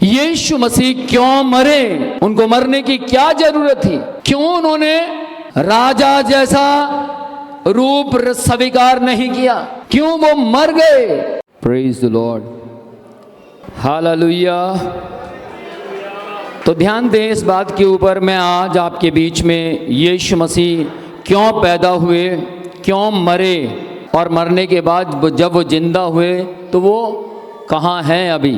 यीशु मसीह क्यों मरे, उनको मरने की क्या जरूरत थी, क्यों उन्होंने राजा जैसा रूप स्वीकार नहीं किया, क्यों वो मर गए। Praise the Lord, hallelujah. तो ध्यान दें इस बात के ऊपर, मैं आज आपके बीच में यीशु मसीह क्यों पैदा हुए, क्यों मरे, और मरने के बाद जब वो जिंदा हुए तो वो कहाँ हैं अभी।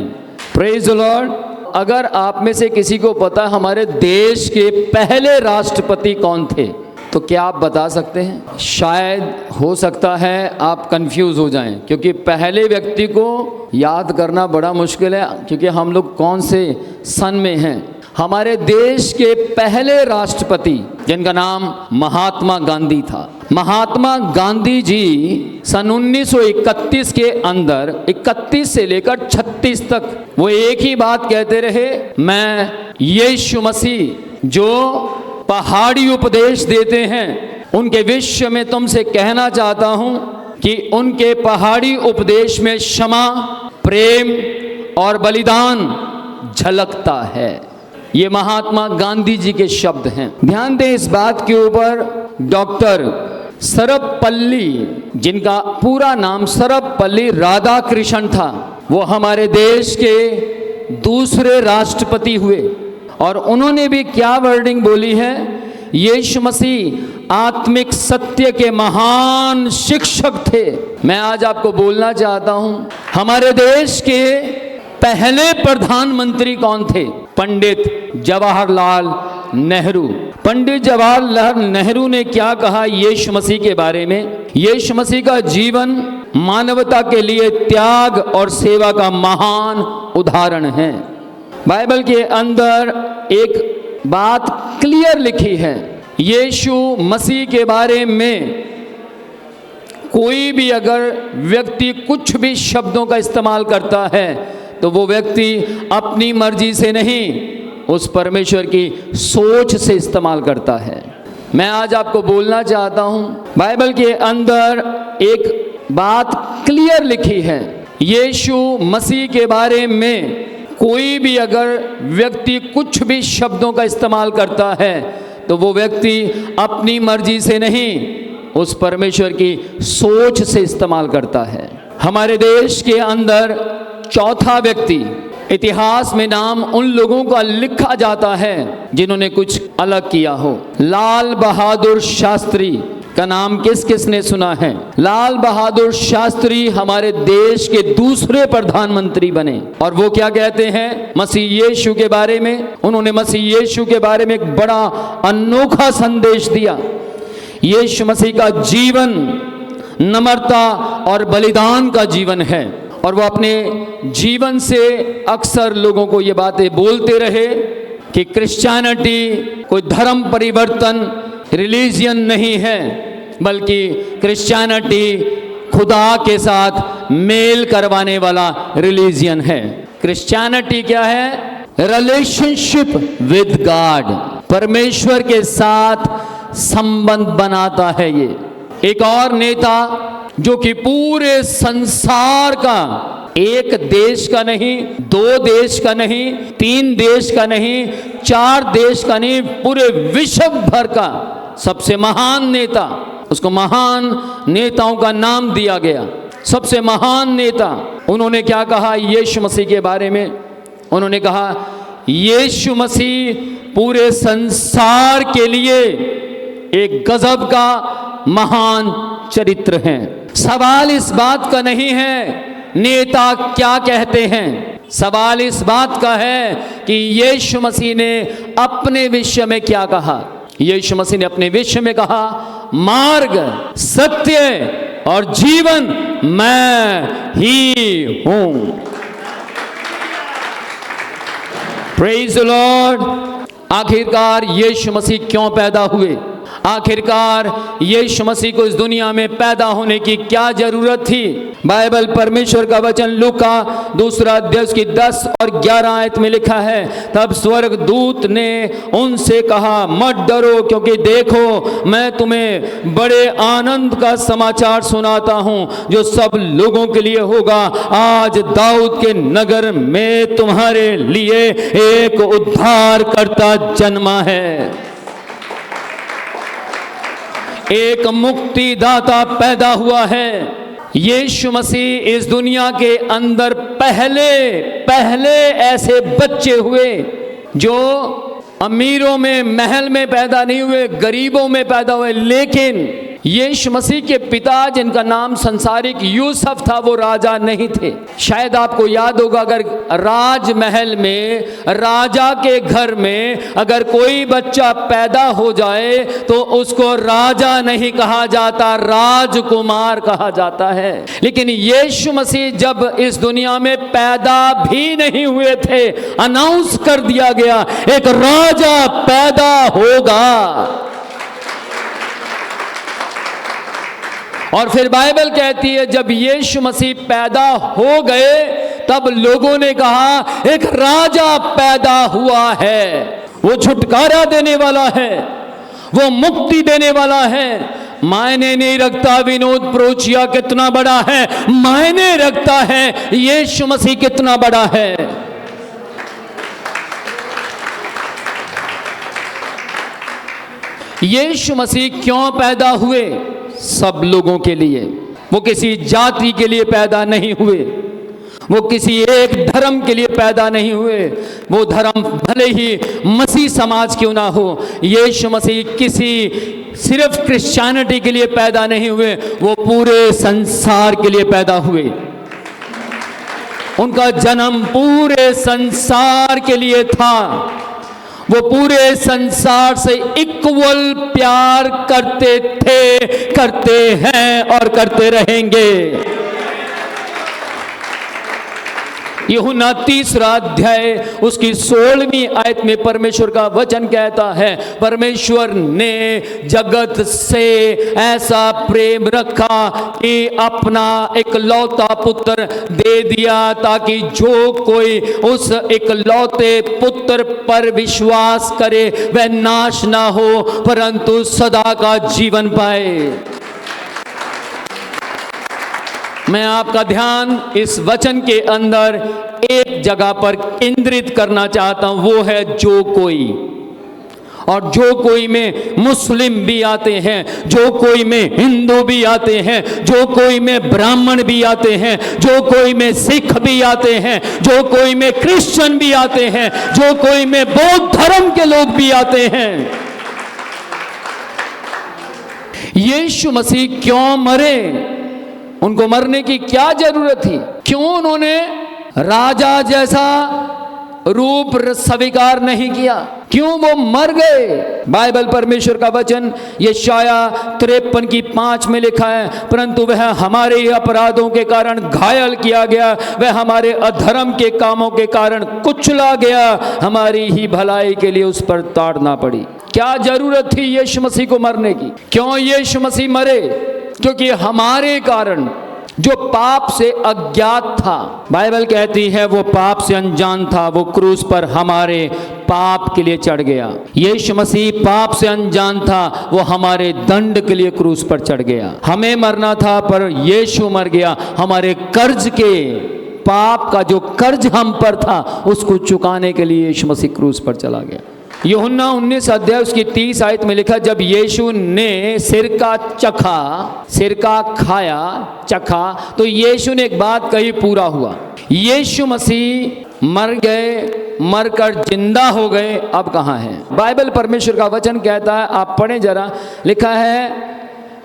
Praise the Lord. अगर आप में से किसी को पता हमारे देश के पहले राष्ट्रपति कौन थे तो क्या आप बता सकते हैं? शायद हो सकता है आप कंफ्यूज हो जाएं, क्योंकि पहले व्यक्ति को याद करना बड़ा मुश्किल है, क्योंकि हम लोग कौन से सन में हैं। हमारे देश के पहले राष्ट्रपति जिनका नाम महात्मा गांधी था। महात्मा गांधी जी सन 1931 के अंदर 31 से लेकर 36 तक वो एक ही बात कहते रहे, मैं यीशु मसीह जो पहाड़ी उपदेश देते हैं उनके विषय में तुमसे कहना चाहता हूं कि उनके पहाड़ी उपदेश में क्षमा, प्रेम और बलिदान झलकता है। ये महात्मा गांधी जी के शब्द हैं। ध्यान दें इस बात के ऊपर, डॉक्टर सर्वपल्ली, जिनका पूरा नाम सर्वपल्ली राधाकृष्णन था, वो हमारे देश के दूसरे राष्ट्रपति हुए। और उन्होंने भी क्या वर्डिंग बोली है, यीशु मसीह आत्मिक सत्य के महान शिक्षक थे। मैं आज आपको बोलना चाहता हूं, हमारे देश के पहले प्रधानमंत्री कौन थे? पंडित जवाहरलाल नेहरू। पंडित जवाहरलाल नेहरू ने क्या कहा यीशु मसीह के बारे में? यीशु मसीह का जीवन मानवता के लिए त्याग और सेवा का महान उदाहरण है। बाइबल के अंदर एक बात क्लियर लिखी है, यीशु मसीह के बारे में कोई भी अगर व्यक्ति कुछ भी शब्दों का इस्तेमाल करता है तो वो व्यक्ति अपनी मर्जी से नहीं, उस परमेश्वर की सोच से इस्तेमाल करता है। मैं आज आपको बोलना चाहता हूं, बाइबल के अंदर एक बात क्लियर लिखी है, यीशु मसीह के बारे में कोई भी अगर व्यक्ति कुछ भी शब्दों का इस्तेमाल करता है तो वो व्यक्ति अपनी मर्जी से नहीं, उस परमेश्वर की सोच से इस्तेमाल करता है। हमारे देश के अंदर चौथा व्यक्ति, इतिहास में नाम उन लोगों का लिखा जाता है जिन्होंने कुछ अलग किया हो। लाल बहादुर शास्त्री का नाम किस किस ने सुना है? लाल बहादुर शास्त्री हमारे देश के दूसरे प्रधानमंत्री बने। और वो क्या कहते हैं मसीह यीशु के बारे में? उन्होंने मसीह यीशु के बारे में एक बड़ा अनोखा संदेश दिया। यीशु मसीह का जीवन नम्रता और बलिदान का जीवन है, और वो अपने जीवन से अक्सर लोगों को ये बातें बोलते रहे कि क्रिश्चियनिटी कोई धर्म परिवर्तन रिलीजियन नहीं है, बल्कि क्रिश्चियनिटी खुदा के साथ मेल करवाने वाला रिलीजियन है। क्रिश्चियनिटी क्या है? रिलेशनशिप विद गॉड, परमेश्वर के साथ संबंध बनाता है। ये एक और नेता जो कि पूरे संसार का, एक देश का नहीं, दो देश का नहीं, तीन देश का नहीं, चार देश का नहीं, पूरे विश्व भर का सबसे महान नेता, उसको महान नेताओं का नाम दिया गया, सबसे महान नेता। उन्होंने क्या कहा यीशु मसीह के बारे में? उन्होंने कहा यीशु मसीह पूरे संसार के लिए एक गजब का महान चरित्र है। सवाल इस बात का नहीं है नेता क्या कहते हैं, सवाल इस बात का है कि यीशु मसीह ने अपने विषय में क्या कहा। यीशु मसीह ने अपने विषय में कहा, मार्ग, सत्य और जीवन मैं ही हूं। Praise the Lord. आखिरकार यीशु मसीह क्यों पैदा हुए? आखिरकार यीशु मसीह को इस दुनिया में पैदा होने की क्या जरूरत थी? बाइबल परमेश्वर का वचन लूका 2 अध्याय की 10 और 11 आयत में लिखा है, तब स्वर्गदूत ने उनसे कहा, मत डरो, क्योंकि देखो मैं तुम्हें बड़े आनंद का समाचार सुनाता हूं जो सब लोगों के लिए होगा। आज दाऊद के नगर में तुम्हारे लिए एक उद्धारकर्ता जन्मा है, एक मुक्तिदाता पैदा हुआ है। यीशु मसीह इस दुनिया के अंदर पहले ऐसे बच्चे हुए जो अमीरों में महल में पैदा नहीं हुए, गरीबों में पैदा हुए, लेकिन यीशु मसीह के पिता जिनका नाम संसारिक यूसुफ था वो राजा नहीं थे। शायद आपको याद होगा, अगर राजमहल में, राजा के घर में अगर कोई बच्चा पैदा हो जाए तो उसको राजा नहीं कहा जाता, राजकुमार कहा जाता है। लेकिन यीशु मसीह जब इस दुनिया में पैदा भी नहीं हुए थे, अनाउंस कर दिया गया एक राजा पैदा होगा। और फिर बाइबल कहती है जब यीशु मसीह पैदा हो गए तब लोगों ने कहा एक राजा पैदा हुआ है, वो छुटकारा देने वाला है, वो मुक्ति देने वाला है। मायने नहीं रखता विनोद प्रोचिया कितना बड़ा है, मायने रखता है यीशु मसीह कितना बड़ा है। यीशु मसीह क्यों पैदा हुए? सब लोगों के लिए। वो किसी जाति के लिए पैदा नहीं हुए, वो किसी एक धर्म के लिए पैदा नहीं हुए। वो धर्म भले ही मसीह समाज क्यों ना हो, यीशु मसीह किसी सिर्फ क्रिश्चियनिटी के लिए पैदा नहीं हुए, वो पूरे संसार के लिए पैदा हुए। उनका जन्म पूरे संसार के लिए था। वो पूरे संसार से इक्वल प्यार करते थे, करते हैं और करते रहेंगे। यूहन्ना 3 अध्याय उसकी 16वीं आयत में परमेश्वर का वचन कहता है, परमेश्वर ने जगत से ऐसा प्रेम रखा कि अपना इकलौता पुत्र दे दिया ताकि जो कोई उस इकलौते पुत्र पर विश्वास करे वह नाश ना हो परंतु सदा का जीवन पाए। मैं आपका ध्यान इस वचन के अंदर एक जगह पर केंद्रित करना चाहता हूं, वो है जो कोई। और जो कोई में मुस्लिम भी आते हैं, जो कोई में हिंदू भी आते हैं, जो कोई में ब्राह्मण भी आते हैं, जो कोई में सिख भी आते हैं, जो कोई में क्रिश्चियन भी आते हैं, जो कोई में बौद्ध धर्म के लोग भी आते हैं। यीशु मसीह क्यों मरे? उनको मरने की क्या जरूरत थी? क्यों उन्होंने राजा जैसा रूप स्वीकार नहीं किया? क्यों वो मर गए? बाइबल परमेश्वर का वचन यशाया 53 की 5 में लिखा है, परंतु वह हमारे ही अपराधों के कारण घायल किया गया, वह हमारे अधर्म के कामों के कारण कुचला गया, हमारी ही भलाई के लिए उस पर ताड़ना पड़ी। क्या जरूरत थी यीशु मसीह को मरने की? क्यों यीशु मसीह मरे? क्योंकि हमारे कारण जो पाप से अज्ञात था, बाइबल कहती है वो पाप से अनजान था, वो क्रूस पर हमारे पाप के लिए चढ़ गया। यीशु मसीह पाप से अनजान था, वो हमारे दंड के लिए क्रूस पर चढ़ गया। हमें मरना था पर यीशु मर गया। हमारे कर्ज के, पाप का जो कर्ज हम पर था उसको चुकाने के लिए यीशु मसीह क्रूस पर चला गया। यूहन्ना 19 अध्याय उसकी 30 आयत में लिखा, जब यीशु ने सिरका खाया, चखा, तो यीशु ने एक बात कही, पूरा हुआ। यीशु मसीह मर गए, मरकर जिंदा हो गए, अब कहाँ हैं? बाइबल परमेश्वर का वचन कहता है, आप पढ़ें जरा, लिखा है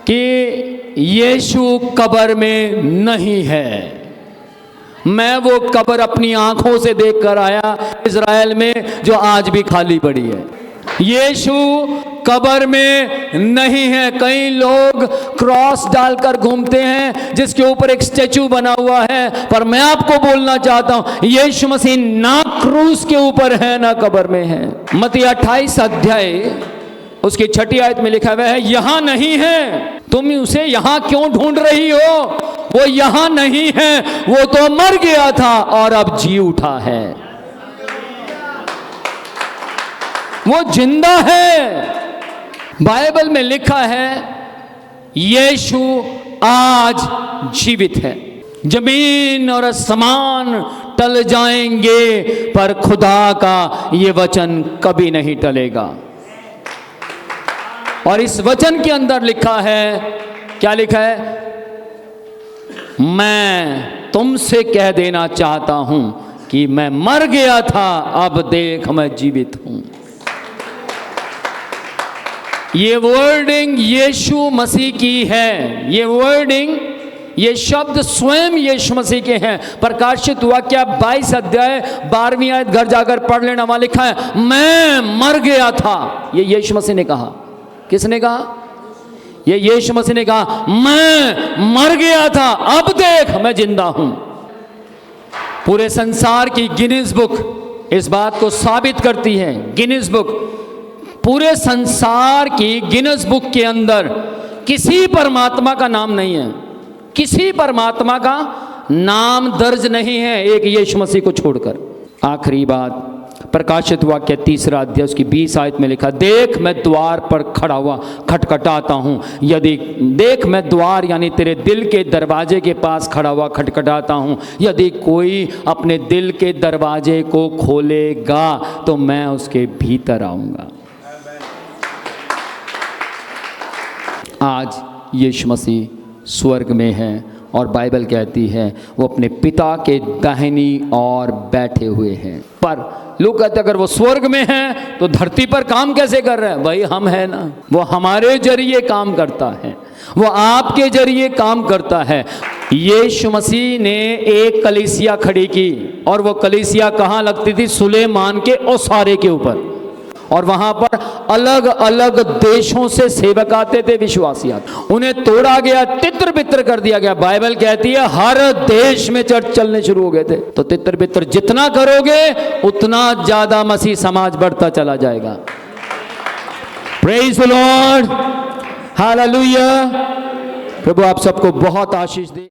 कि यीशु कब्र में नहीं है। मैं वो कब्र अपनी आंखों से देखकर आया इज़राइल में, जो आज भी खाली पड़ी है। यीशु कब्र में नहीं है। कई लोग क्रॉस डालकर घूमते हैं जिसके ऊपर एक स्टैचू बना हुआ है, पर मैं आपको बोलना चाहता हूं यीशु मसीह ना क्रूस के ऊपर है ना कब्र में है। मत्ती 28 अध्याय उसकी 6ठी आयत में लिखा हुआ है यहां नहीं है, तुम उसे यहां क्यों ढूंढ रही हो? वो यहां नहीं है, वो तो मर गया था और अब जी उठा है, वो जिंदा है। बाइबल में लिखा है यीशु आज जीवित है। जमीन और आसमान टल जाएंगे पर खुदा का ये वचन कभी नहीं टलेगा। और इस वचन के अंदर लिखा है, क्या लिखा है? मैं तुमसे कह देना चाहता हूं कि मैं मर गया था, अब देख मैं जीवित हूं। ये वर्डिंग यीशु मसीह की है। ये वर्डिंग, ये शब्द स्वयं यीशु मसीह के हैं। प्रकाशित वाक्य 22 अध्याय 12वीं आयत घर जाकर पढ़ लेना, वहां लिखा है मैं मर गया था। ये यीशु मसीह ने कहा। किसने कहा? ये यीशु मसीह ने कहा मैं मर गया था, अब देख मैं जिंदा हूं। पूरे संसार की गिनीज बुक इस बात को साबित करती है। गिनीज बुक, पूरे संसार की गिनीज बुक के अंदर किसी परमात्मा का नाम नहीं है, किसी परमात्मा का नाम दर्ज नहीं है एक यीशु मसीह को छोड़कर। आखिरी बात, प्रकाशित वाक्य 3 अध्याय उसकी 20 आयत में लिखा, देख मैं द्वार पर खड़ा हुआ खटखटाता हूँ, यदि देख मैं द्वार यानी तेरे दिल के दरवाजे के पास खड़ा हुआ खटखटाता हूँ, यदि कोई अपने दिल के दरवाजे को खोलेगा तो मैं उसके भीतर आऊँगा। आज यीशु मसीह स्वर्ग में है और बाइबल कहती है वो अपने पिता के दाहिनी ओर बैठे हुए हैं। पर लोग कहते अगर वो स्वर्ग में है तो धरती पर काम कैसे कर रहे हैं? भाई हम है ना, वो हमारे जरिए काम करता है, वो आपके जरिए काम करता है। यीशु मसीह ने एक कलीसिया खड़ी की और वो कलीसिया कहाँ लगती थी? सुलेमान के ओसारे के ऊपर। और वहां पर अलग अलग देशों से सेवक आते थे, विश्वासी आते, उन्हें तोड़ा गया, तितर बितर कर दिया गया। बाइबल कहती है हर देश में चर्च चलने शुरू हो गए थे। तो तितर बितर जितना करोगे उतना ज्यादा मसीह समाज बढ़ता चला जाएगा। Praise the Lord, hallelujah. प्रभु आप सबको बहुत आशीष दे।